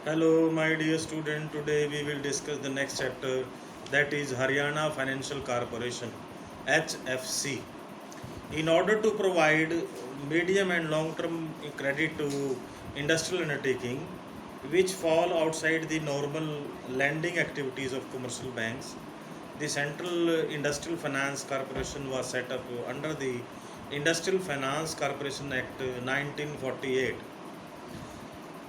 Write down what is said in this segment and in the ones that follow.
Hello, my dear student. Today we will discuss the next chapter, that is Haryana Financial Corporation (HFC). In order to provide medium and long term credit to industrial undertaking which fall outside the normal lending activities of commercial banks, the Central Industrial Finance Corporation was set up under the Industrial Finance Corporation Act 1948.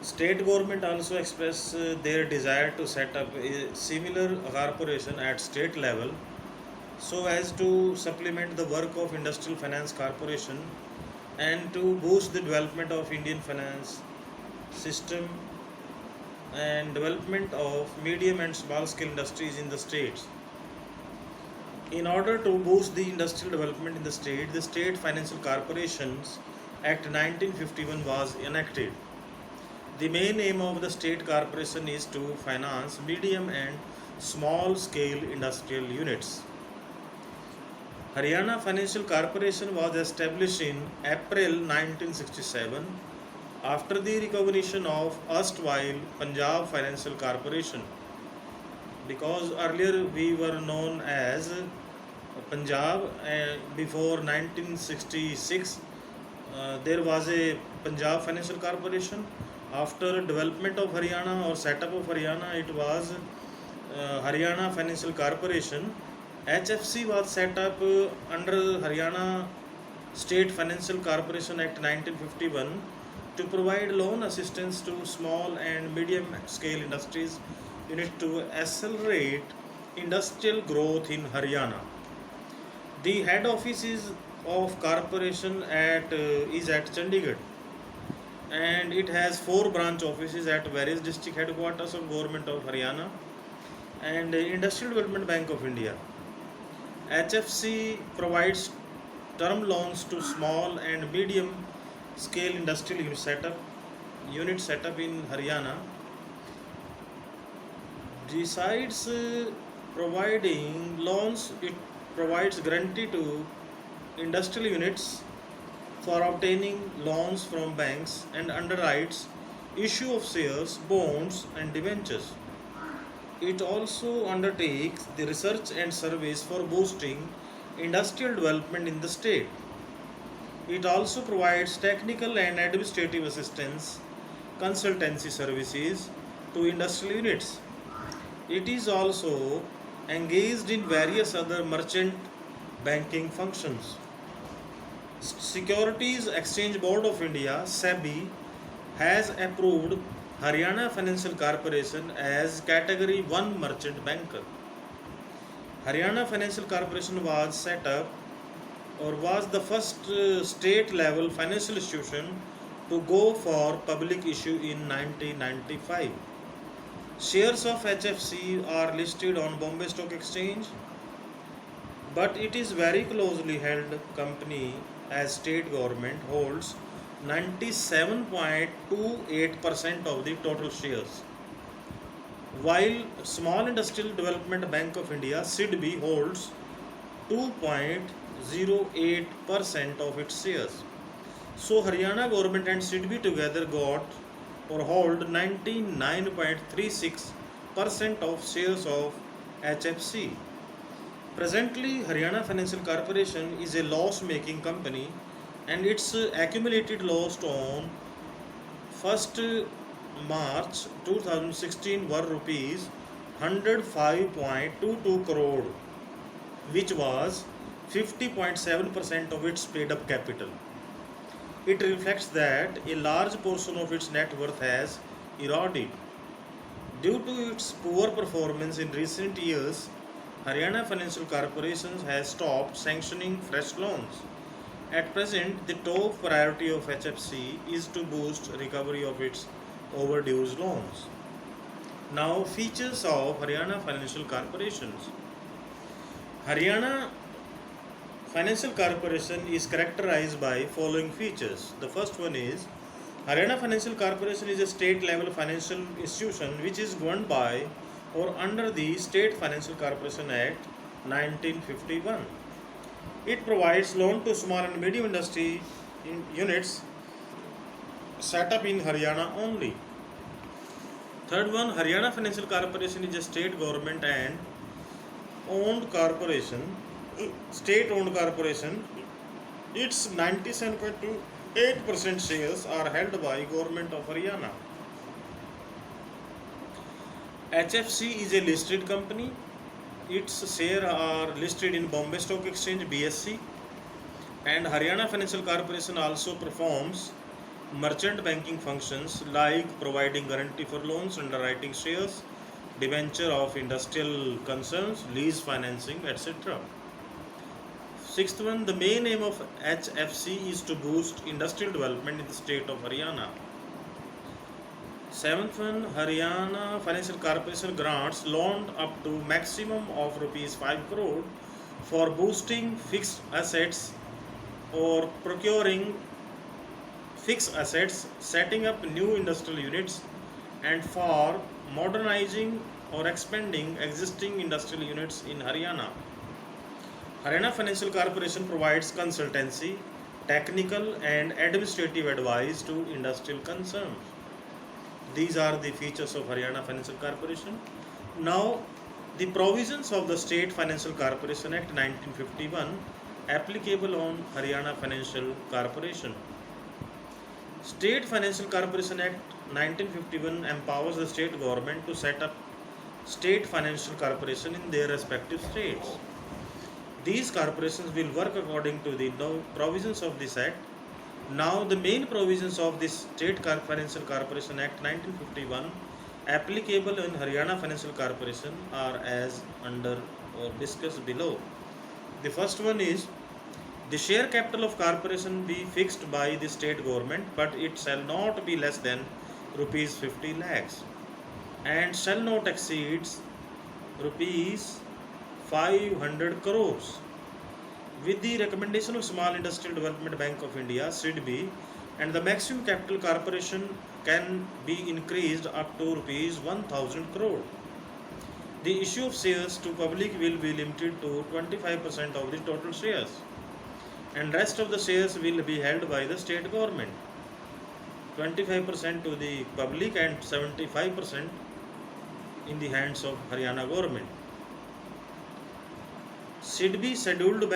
State government also expressed their desire to set up a similar corporation at state level so as to supplement the work of Industrial Finance Corporation and to boost the development of Indian finance system and development of medium and small scale industries in the states. In order to boost the industrial development in the State Financial Corporations Act 1951 was enacted. The main aim of the state corporation is to finance medium and small scale industrial units. Haryana Financial Corporation was established in April 1967 after the recognition of erstwhile Punjab Financial Corporation, because earlier we were known as Punjab. Before 1966 there was a Punjab Financial Corporation. After development of Haryana or setup of Haryana, it was Haryana Financial Corporation. HFC was set up under Haryana State Financial Corporation Act 1951 to provide loan assistance to small and medium scale industries unit to accelerate industrial growth in Haryana. The head office of corporation is at Chandigarh, and it has four branch offices at various district headquarters of Government of Haryana and Industrial Development Bank of India. HFC provides term loans to small and medium scale industrial unit setup in Haryana. Besides providing loans, it provides guarantee to industrial units for obtaining loans from banks and underwrites issue of shares, bonds and debentures. It also undertakes the research and surveys for boosting industrial development in the state. It also provides technical and administrative assistance, consultancy services to industrial units. It is also engaged in various other merchant banking functions. Securities Exchange Board of India (SEBI) has approved Haryana Financial Corporation as Category 1 merchant banker. Haryana Financial Corporation was set up or was the first state level financial institution to go for public issue in 1995. Shares of HFC are listed on Bombay Stock Exchange, but it is very closely held company as state government holds 97.28% of the total shares, while Small Industrial Development Bank of India (SIDBI) holds 2.08% of its shares. So Haryana government and SIDBI together got or hold 99.36% of shares of HFC. Presently, Haryana Financial Corporation is a loss-making company, and its accumulated loss on 1st March 2016 were rupees 105.22 crore, which was 50.7% of its paid-up capital. It reflects that a large portion of its net worth has eroded. Due to its poor performance in recent years, Haryana Financial Corporation has stopped sanctioning fresh loans. At present, the top priority of HFC is to boost recovery of its overdue loans. Now, features of Haryana Financial Corporations. Haryana Financial Corporation is characterized by following features. The first one is Haryana Financial Corporation is a state level financial institution which is governed by or under the State Financial Corporation Act 1951. It provides loan to small and medium industry units set up in Haryana only. Third one, Haryana Financial Corporation is a state government and owned corporation, state owned corporation. Its 97.28% shares are held by Government of Haryana. HFC is a listed company. Its shares are listed in Bombay Stock Exchange (BSE), and Haryana Financial Corporation also performs merchant banking functions like providing guarantee for loans, underwriting shares, debenture of industrial concerns, lease financing, etc. Sixth one, the main aim of HFC is to boost industrial development in the state of Haryana. Seventh one, Haryana Financial Corporation grants loan up to maximum of rupees 5 crore for boosting fixed assets or procuring fixed assets, setting up new industrial units, and for modernizing or expanding existing industrial units in Haryana. Haryana Financial Corporation provides consultancy, technical and administrative advice to industrial concerns. These are the features of Haryana Financial Corporation. Now, the provisions of the State Financial Corporation Act 1951 applicable on Haryana Financial Corporation. State Financial Corporation Act 1951 empowers the state government to set up state financial corporation in their respective states. These corporations will work according to the provisions of this Act. Now, the main provisions of this State Financial Corporation Act 1951 applicable in Haryana Financial Corporation are as under or discussed below. The first one is, the share capital of corporation be fixed by the state government, but it shall not be less than rupees 50 lakhs and shall not exceed rupees 500 crores. With the recommendation of Small Industrial Development Bank of India (SIDB), and the maximum capital corporation can be increased up to rupees 1000 crore. The issue of shares to public will be limited to 25% of the total shares, and rest of the shares will be held by the state government. 25% to the public and 75% in the hands of Haryana government. SIDB scheduled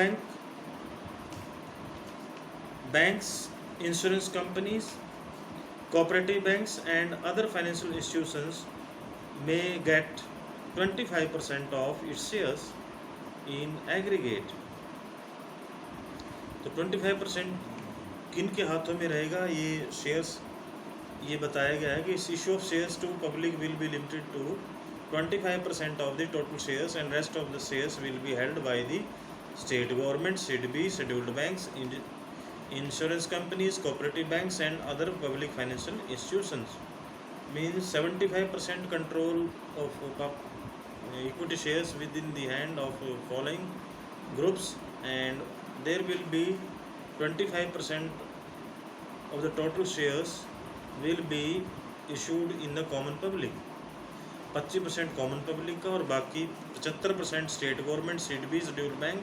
banks, insurance companies, cooperative banks and other financial institutions may get 25% of its shares in aggregate. तो 25% किन के हाथों में रहेगा ये shares, ये बताया गया है कि इस issue of shares to public will be limited to 25% of the total shares and rest of the shares will be held by the state government, SIDB, scheduled banks, insurance companies, cooperative banks and other public financial institutions. Means 75% control of equity shares within the hand of following groups, and there will be 25% of the total shares will be issued in the common public. 25% common public का और बाकी 75% state government, SIDB, scheduled bank,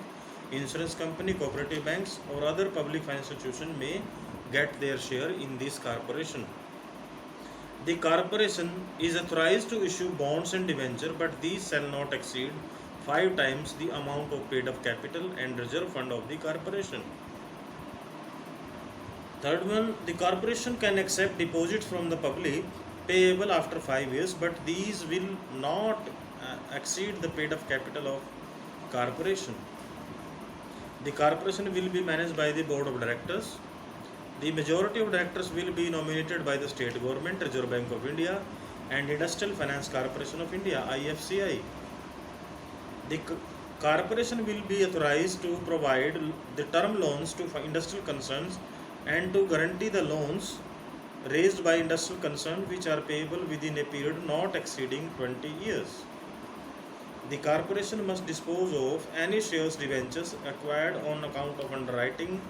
insurance company, cooperative banks और other public financial institution में get their share in this corporation. The corporation is authorized to issue bonds and debenture, but these shall not exceed 5 times the amount of paid-up capital and reserve fund of the corporation. Third one, the corporation can accept deposits from the public payable after 5 years, but these will not exceed the paid-up capital of corporation. The corporation will be managed by the board of directors. The majority of directors will be nominated by the state government, Reserve Bank of India and Industrial Finance Corporation of India (IFCI). The corporation will be authorized to provide the term loans to industrial concerns and to guarantee the loans raised by industrial concerns which are payable within a period not exceeding 20 years. The corporation must dispose of any shares debentures acquired on account of underwriting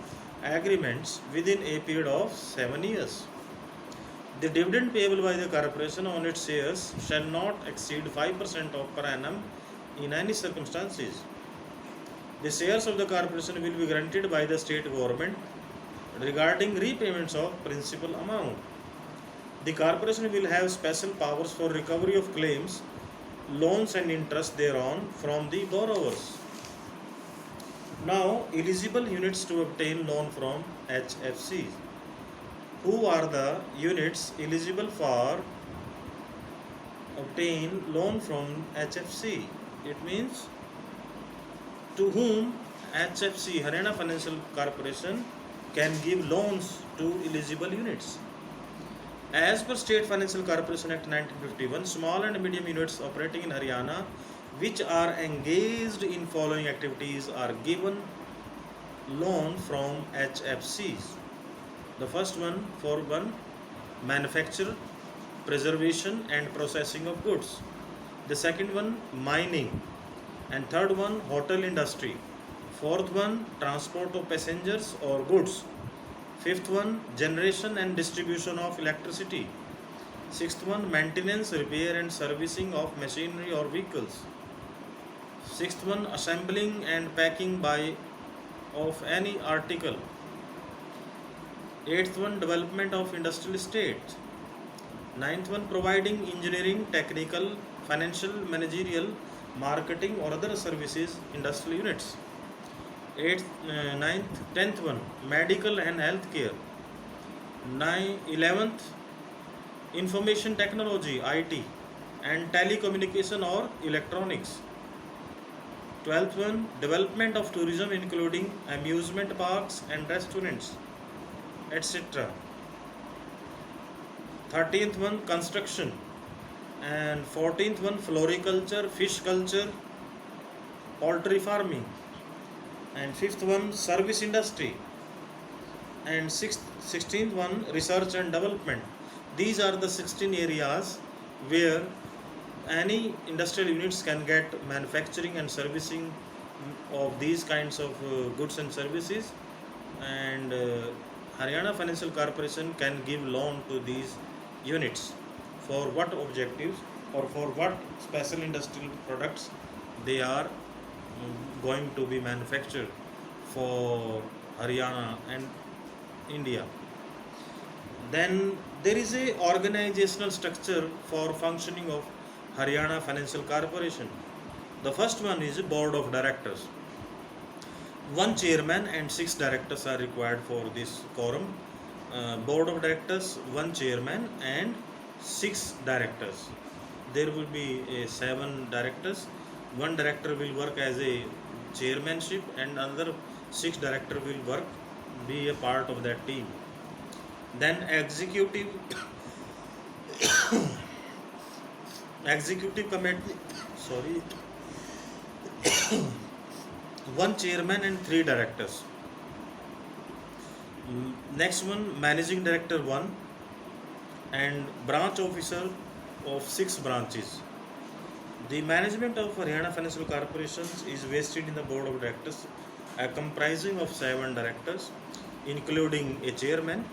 agreements within a period of 7 years. The dividend payable by the corporation on its shares shall not exceed 5% of per annum in any circumstances. The shares of the corporation will be granted by the state government regarding repayments of principal amount. The corporation will have special powers for recovery of claims, loans and interest thereon from the borrowers. Now, eligible units to obtain loan from HFCs. Who are the units eligible for obtain loan from HFC? It means to whom HFC, Haryana Financial Corporation, can give loans to eligible units. As per State Financial Corporation Act 1951, small and medium units operating in Haryana which are engaged in following activities are given loan from HFCs. The first one for one, manufacture, preservation and processing of goods. The second one, mining. And third one, hotel industry. Fourth one, transport of passengers or goods. Fifth one, generation and distribution of electricity. Sixth one, maintenance, repair and servicing of machinery or vehicles. Sixth one, assembling and packing by of any article. Eighth one, development of industrial estate. Ninth one, providing engineering, technical, financial, managerial, marketing or other services, industrial units. Ninth, 10th one, medical and healthcare. 11th, information technology, IT, and telecommunication or electronics. 12th one, development of tourism including amusement parks and restaurants, etc. 13th one, construction. And 14th one, floriculture, fish culture, poultry farming. And 5th one, service industry. And 16th one, research and development. These are the 16 areas where any industrial units can get manufacturing and servicing of these kinds of goods and services, and Haryana Financial Corporation can give loan to these units for what objectives or for what special industrial products they are going to be manufactured for Haryana and India. Then there is a organizational structure for functioning of Haryana Financial Corporation. The first one is a board of directors. One chairman and 6 directors are required for this quorum. Board of directors, one chairman and 6 directors. There will be 7 directors. One director will work as a chairmanship and another 6 director will work, be a part of that team. Then executive committee, one chairman and 3 directors. Next one, managing director 1 and branch officer of 6 branches. The management of Haryana Financial Corporation is vested in the board of directors, comprising of 7 directors, including a chairman.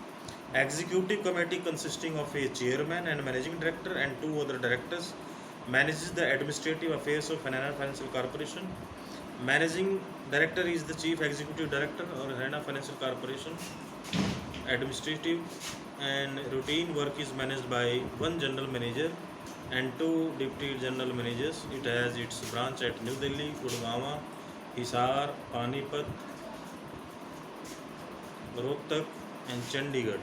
Executive committee consisting of a chairman and managing director and 2 other directors manages the administrative affairs of Haryana Financial Corporation. Managing director is the chief executive director of Haryana Financial Corporation. Administrative and routine work is managed by one general manager and 2 deputy general managers. It has its branch at New Delhi, Gurgaon, Hisar, Panipat, Rohtak and Chandigarh.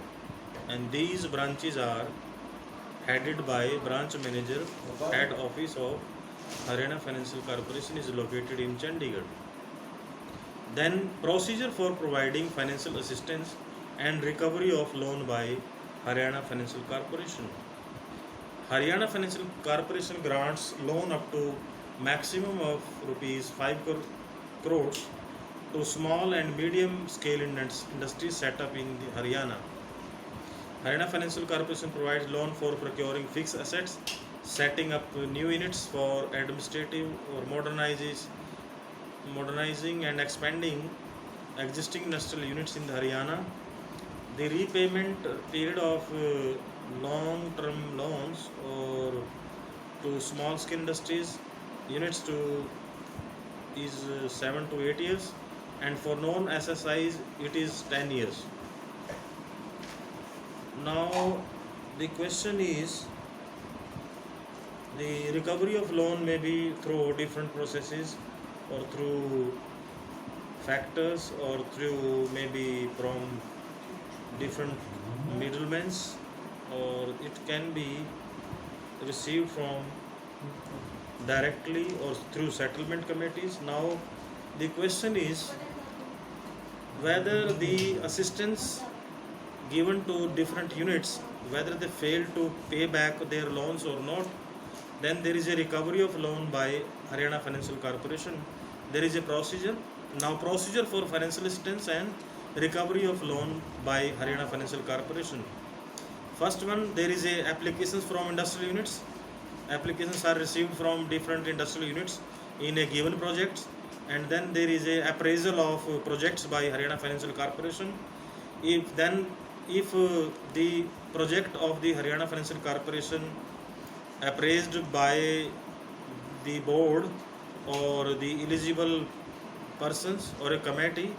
And these branches are headed by branch manager. Head office of Haryana Financial Corporation is located in Chandigarh. Then procedure for providing financial assistance and recovery of loan by Haryana Financial Corporation. Haryana Financial Corporation grants loan up to maximum of rupees 5 crores to small and medium scale industries set up in Haryana. Haryana Financial Corporation provides loan for procuring fixed assets, setting up new units for administrative or modernizing and expanding existing industrial units in Haryana. The repayment period of long-term loans or to small-scale industries units is 7 to 8 years, and for non-SSIs it is 10 years. Now The question is, the recovery of loan may be through different processes, or through factors, or through maybe from different middlemen, or it can be received from directly or through settlement committees. Now the question is whether the assistance given to different units, whether they fail to pay back their loans or not, then there is a recovery of loan by Haryana Financial Corporation. There is a procedure. Now procedure for financial assistance and recovery of loan by Haryana Financial Corporation. First one, there is a applications from industrial units. Applications are received from different industrial units in a given project, and then there is a appraisal of projects by Haryana Financial Corporation. If the project of the Haryana Financial Corporation appraised by the board or the eligible persons or a committee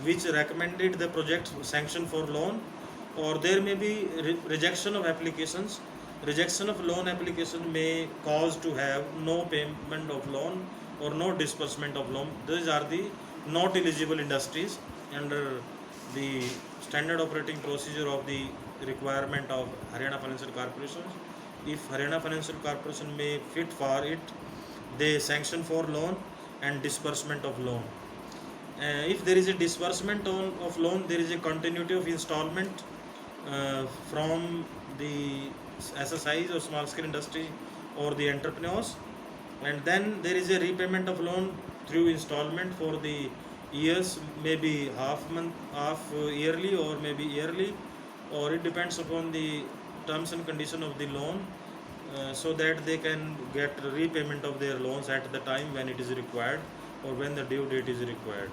which recommended the project sanction for loan, or there may be rejection of applications. Rejection of loan application may cause to have no payment of loan or no disbursement of loan. These are the not eligible industries under the standard operating procedure of the requirement of Haryana Financial Corporation. If Haryana Financial Corporation may fit for it, they sanction for loan and disbursement of loan. If there is a disbursement of loan, there is a continuity of installment from the SSIs or small scale industry or the entrepreneurs, and then there is a repayment of loan through installment for the years, maybe half yearly, or maybe yearly, or it depends upon the terms and condition of the loan, so that they can get repayment of their loans at the time when it is required or when the due date is required.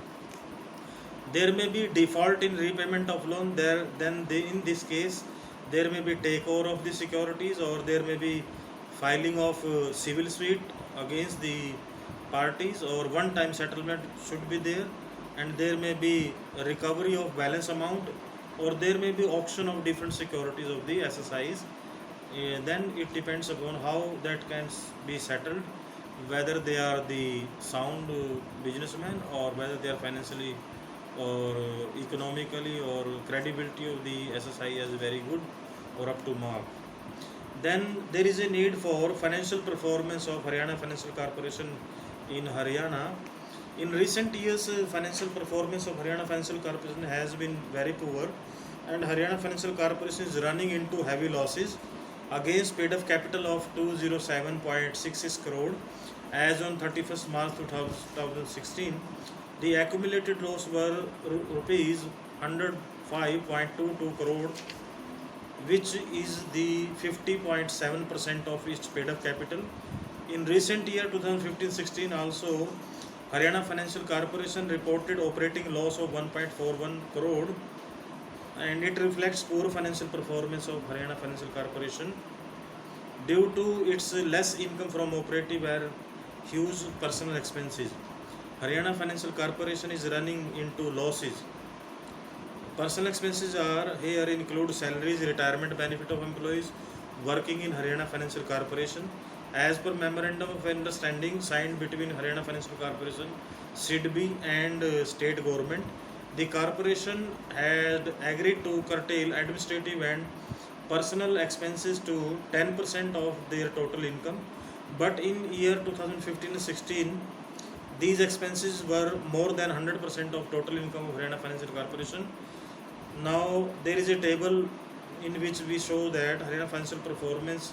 There may be default in repayment of loan. In this case there may be takeover of the securities, or there may be filing of civil suit against the parties, or one time settlement should be there, and there may be a recovery of balance amount, or there may be auction of different securities of the SSIs. Then it depends upon how that can be settled, whether they are the sound businessmen, or whether they are financially or economically or credibility of the SSI is very good or up to mark. Then there is a need for financial performance of Haryana Financial Corporation in Haryana. In recent years, financial performance of Haryana Financial Corporation has been very poor, and Haryana Financial Corporation is running into heavy losses against paid up capital of 207.66 crore as on 31st March 2016. The accumulated loss were rupees 105.22 crore, which is the 50.7% of its paid up capital. In recent year 2015-16 also, Haryana Financial Corporation reported operating loss of 1.41 crore, and it reflects poor financial performance of Haryana Financial Corporation due to its less income from operative and huge personal expenses. Haryana Financial Corporation is running into losses. Personal expenses are here include salaries, retirement benefit of employees working in Haryana Financial Corporation. As per Memorandum of Understanding signed between Haryana Financial Corporation, SIDBI and state government, the corporation had agreed to curtail administrative and personal expenses to 10% of their total income. But in year 2015-16, these expenses were more than 100% of total income of Haryana Financial Corporation. Now there is a table in which we show that Haryana Financial performance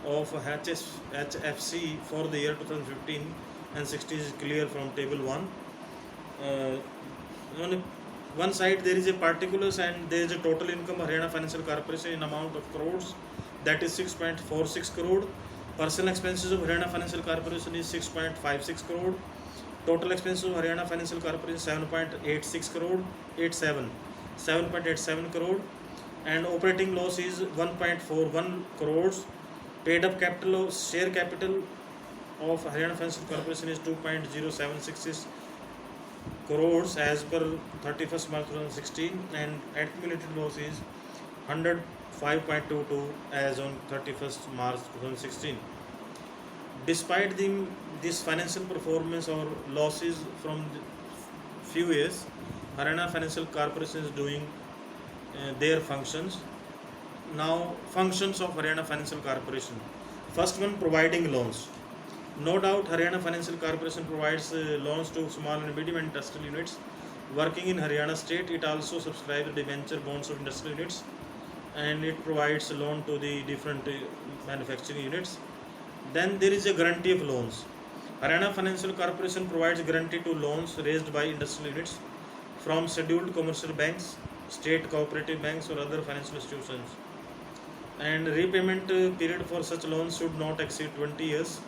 of HFC for the year 2015 and 16 is clear from table 1. On one side there is a particulars, and there is a total income of Haryana Financial Corporation in amount of crores, that is 6.46 crore. Personal expenses of Haryana Financial Corporation is 6.56 crore. Total expenses of Haryana Financial Corporation 7.86 crore, 7.87 crore, and operating loss is 1.41 crores. Paid up capital of share capital of Haryana Financial Corporation is 2.0766 crores as per 31st March 2016, and accumulated loss is 5.22 as on 31st March 2016. Despite this financial performance or losses from the few years, Haryana Financial Corporation is doing their functions. Now, functions of Haryana Financial Corporation. First one, providing loans. No doubt, Haryana Financial Corporation provides loans to small and medium industrial units working in Haryana state. It also subscribes debenture bonds of industrial units, and it provides a loan to the different manufacturing units. Then there is a guarantee of loans. Haryana Financial Corporation provides guarantee to loans raised by industrial units from scheduled commercial banks, state cooperative banks, or other financial institutions. And repayment period for such loans should not exceed 20 years.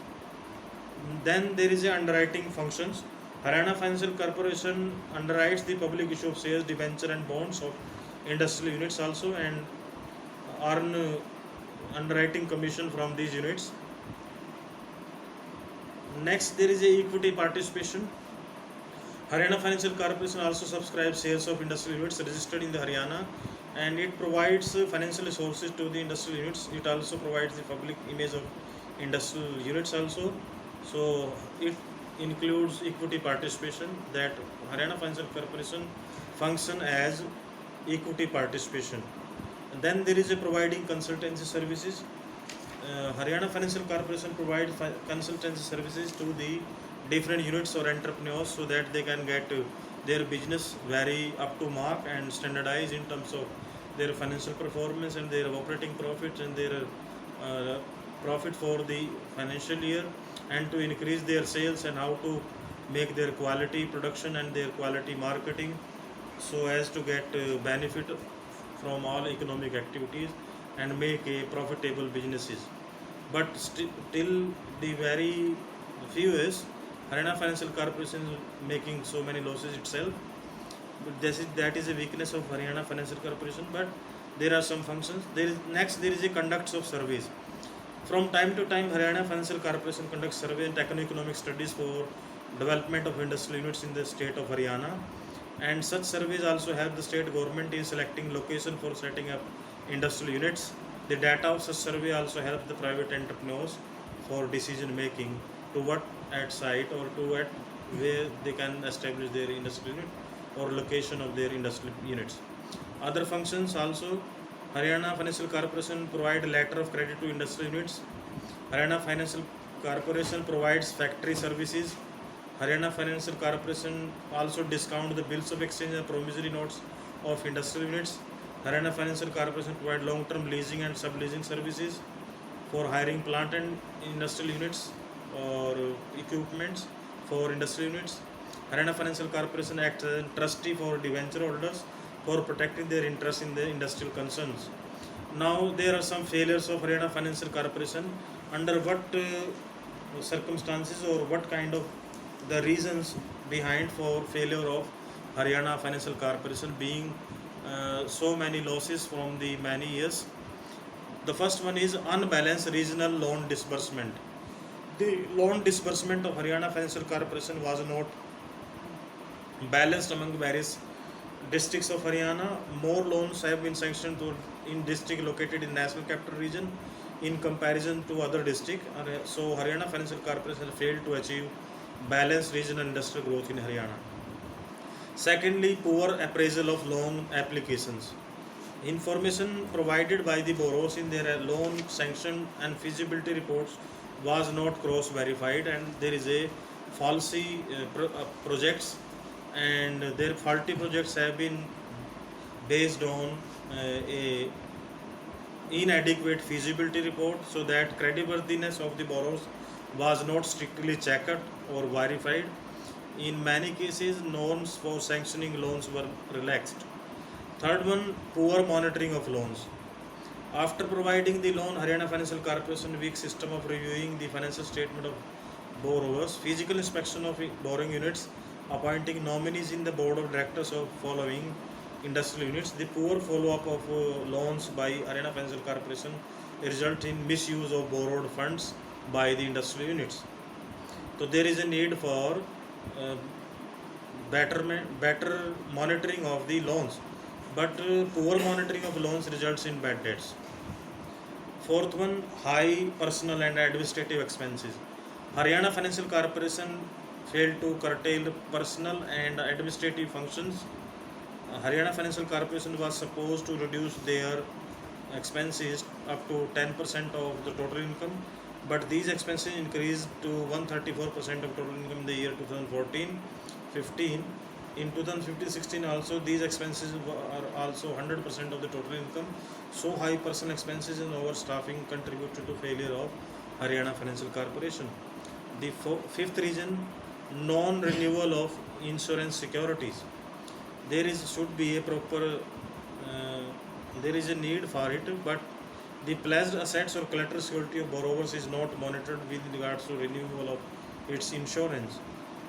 Then there is a underwriting functions. Haryana Financial Corporation underwrites the public issue of shares, debenture, and bonds of industrial units also, and earn underwriting commission from these units. Next, there is a equity participation. Haryana Financial Corporation also subscribes shares of industrial units registered in the Haryana, and it provides financial resources to the industrial units. It also provides the public image of industrial units also. So it includes equity participation, that Haryana Financial Corporation function as equity participation. And then there is a providing consultancy services. Haryana Financial Corporation provides consultancy services to the different units or entrepreneurs so that they can get their business very up to mark and standardized in terms of their financial performance and their operating profits and their profit for the financial year, and to increase their sales and how to make their quality production and their quality marketing so as to get benefit from all economic activities and make a profitable businesses. But till the very few years, Haryana Financial Corporation is making so many losses itself. But that is a weakness of Haryana Financial Corporation. But there are some functions. There is a conduct of surveys. From time to time, Haryana Financial Corporation conducts survey and techno-economic studies for development of industrial units in the state of Haryana. And such surveys also help the state government in selecting location for setting up industrial units. The data of such survey also help the private entrepreneurs for decision making to what at site or to at where they can establish their industrial unit or location of their industrial units. Other functions also, Haryana Financial Corporation provide a letter of credit to industrial units. Haryana Financial Corporation provides factory services. Haryana Financial Corporation also discount the bills of exchange and promissory notes of industrial units. Haryana Financial Corporation provide long-term leasing and subleasing services for hiring plant and industrial units or equipments for industrial units. Haryana Financial Corporation acts as a trustee for debenture holders for protecting their interests in the industrial concerns. Now there are some failures of Haryana Financial Corporation. Under what circumstances or what kind of the reasons behind for failure of Haryana Financial Corporation being so many losses from the many years. The first one is unbalanced regional loan disbursement. The loan disbursement of Haryana Financial Corporation was not balanced among various districts of Haryana. More loans have been sanctioned in district located in National Capital Region in comparison to other districts. So Haryana Financial Corporation failed to achieve balanced regional industrial growth in Haryana. Secondly, poor appraisal of loan applications. Information provided by the borrowers in their loan sanction and feasibility reports was not cross-verified, and there is a faulty projects, and their faulty projects have been based on a inadequate feasibility report, so that creditworthiness of the borrowers was not strictly checked or verified. In many cases, norms for sanctioning loans were relaxed. Third one, poor monitoring of loans. After providing the loan, Haryana Financial Corporation weak system of reviewing the financial statement of borrowers, physical inspection of borrowing units, appointing nominees in the board of directors of following industrial units. The poor follow-up of loans by Haryana Financial Corporation result in misuse of borrowed funds by the industrial units. So there is a need for better monitoring of the loans. but poor monitoring of loans results in bad debts. Fourth one, high personal and administrative expenses. Haryana Financial Corporation failed to curtail personal and administrative functions. Haryana Financial Corporation was supposed to reduce their expenses up to 10% of the total income, but these expenses increased to 134% of total income in the year 2014-15. In 2015-16 also these expenses are also 100% of the total income. So high personal expenses and overstaffing contributed to failure of Haryana Financial Corporation. The fifth reason, non-renewal of insurance securities. Should be a proper there is a need for it, but the pledged assets or collateral security of borrowers is not monitored with regards to renewal of its insurance.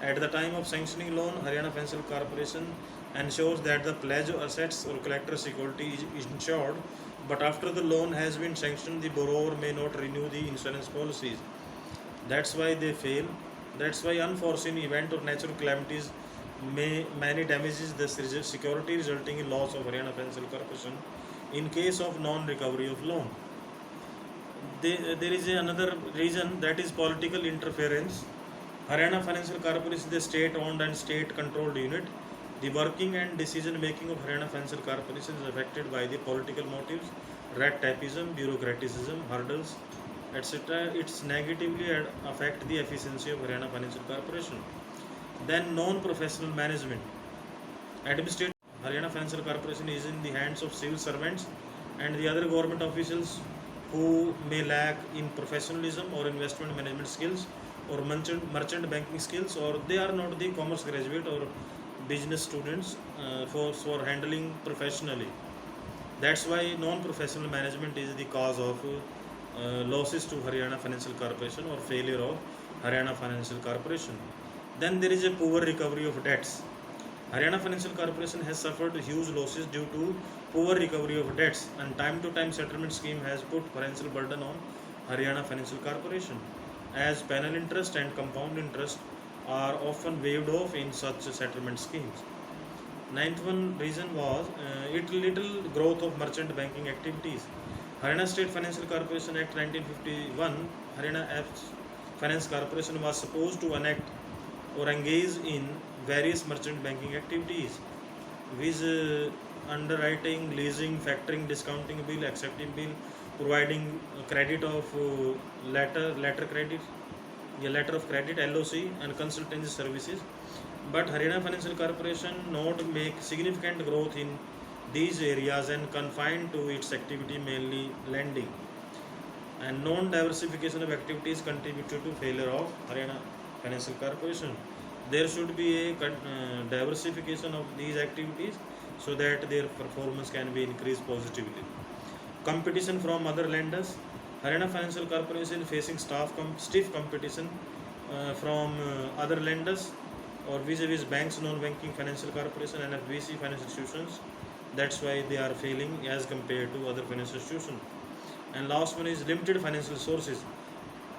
At the time of sanctioning loan, Haryana Financial Corporation ensures that the pledged assets or collateral security is insured, but after the loan has been sanctioned, the borrower may not renew the insurance policies. That's why they fail. That's why unforeseen event or natural calamities many damages the security, resulting in loss of Haryana Financial Corporation in case of non-recovery of loan. There is another reason, that is political interference. Haryana Financial Corporation is the state-owned and state-controlled unit. The working and decision-making of Haryana Financial Corporation is affected by the political motives, red tapeism, bureaucratism, hurdles, etc. It's negatively affect the efficiency of Haryana Financial Corporation. Then non-professional management. Administrative Haryana Financial Corporation is in the hands of civil servants and the other government officials who may lack in professionalism or investment management skills or merchant banking skills, or they are not the commerce graduate or business students for handling professionally. That's why non-professional management is the cause of losses to Haryana Financial Corporation or failure of Haryana Financial Corporation. Then there is a poor recovery of debts. Haryana Financial Corporation has suffered huge losses due to poor recovery of debts, and time to time settlement scheme has put financial burden on Haryana Financial Corporation, as penal interest and compound interest are often waived off in such settlement schemes. Ninth one reason was little growth of merchant banking activities. Haryana State Financial Corporation Act 1951, Haryana Finance Corporation was supposed to enact or engage in various merchant banking activities, with underwriting, leasing, factoring, discounting bill, accepting bill, providing credit of letter of credit (LOC) and consultancy services. But Haryana Financial Corporation not make significant growth in these areas and confined to its activity mainly lending. And non-diversification of activities contributed to failure of Haryana Financial Corporation. There should be a diversification of these activities so that their performance can be increased positively. Competition from other lenders. Haryana Financial Corporation facing stiff competition from other lenders or vis-a-vis banks, non-banking financial corporation and FBC financial institutions. That's why they are failing as compared to other financial institutions. And last one is limited financial sources.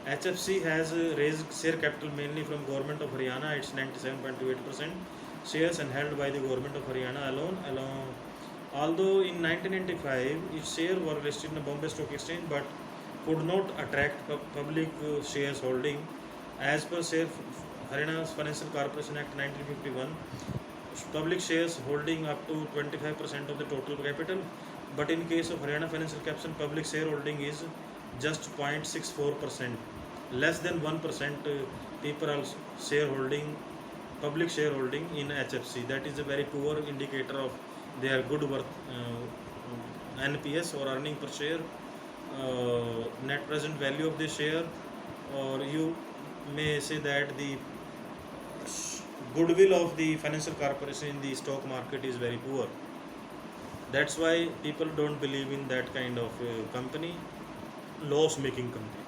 HFC has raised share capital mainly from government of Haryana. It's 97.28% shares and held by the government of Haryana alone. Although in 1995 its shares were listed in the Bombay Stock Exchange, but could not attract public shares holding. As per Haryana Financial Corporation Act 1951, public shares holding up to 25% of the total capital. But in case of Haryana Financial Corporation, public shareholding is just 0.64%, less than 1% people are public shareholding in HFC. That is a very poor indicator of their good worth, NPS or earning per share, net present value of the share, or you may say that the goodwill of the financial corporation in the stock market is very poor. That's why people don't believe in that kind of company, loss-making company.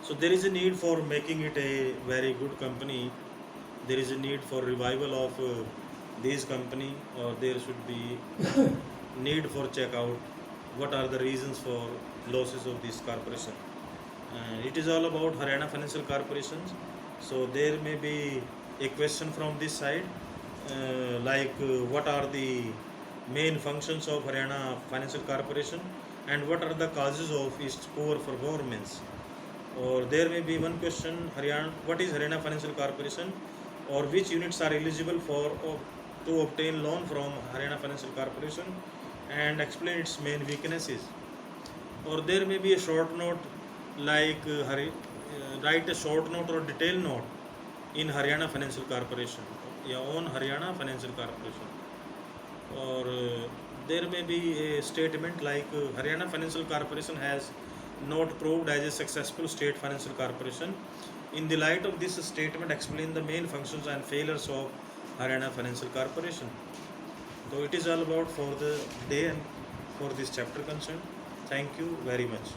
So there is a need for making it a very good company. There is a need for revival of this company, or there should be need for check out what are the reasons for losses of this corporation. It is all about Haryana Financial Corporation. So there may be a question from this side, like what are the main functions of Haryana Financial Corporation, and what are the causes of its poor performance. Or there may be one question: Haryana, what is Haryana Financial Corporation, or which units are eligible for to obtain loan from Haryana Financial Corporation, and explain its main weaknesses. Or there may be a short note like write a short note or detailed note in Haryana Financial Corporation, your own Haryana Financial Corporation. Or there may be a statement like Haryana Financial Corporation has not proved as a successful state financial corporation. In the light of this statement, explain the main functions and failures of Haryana Financial Corporation. So it is all about for the day and for this chapter concerned. Thank you very much.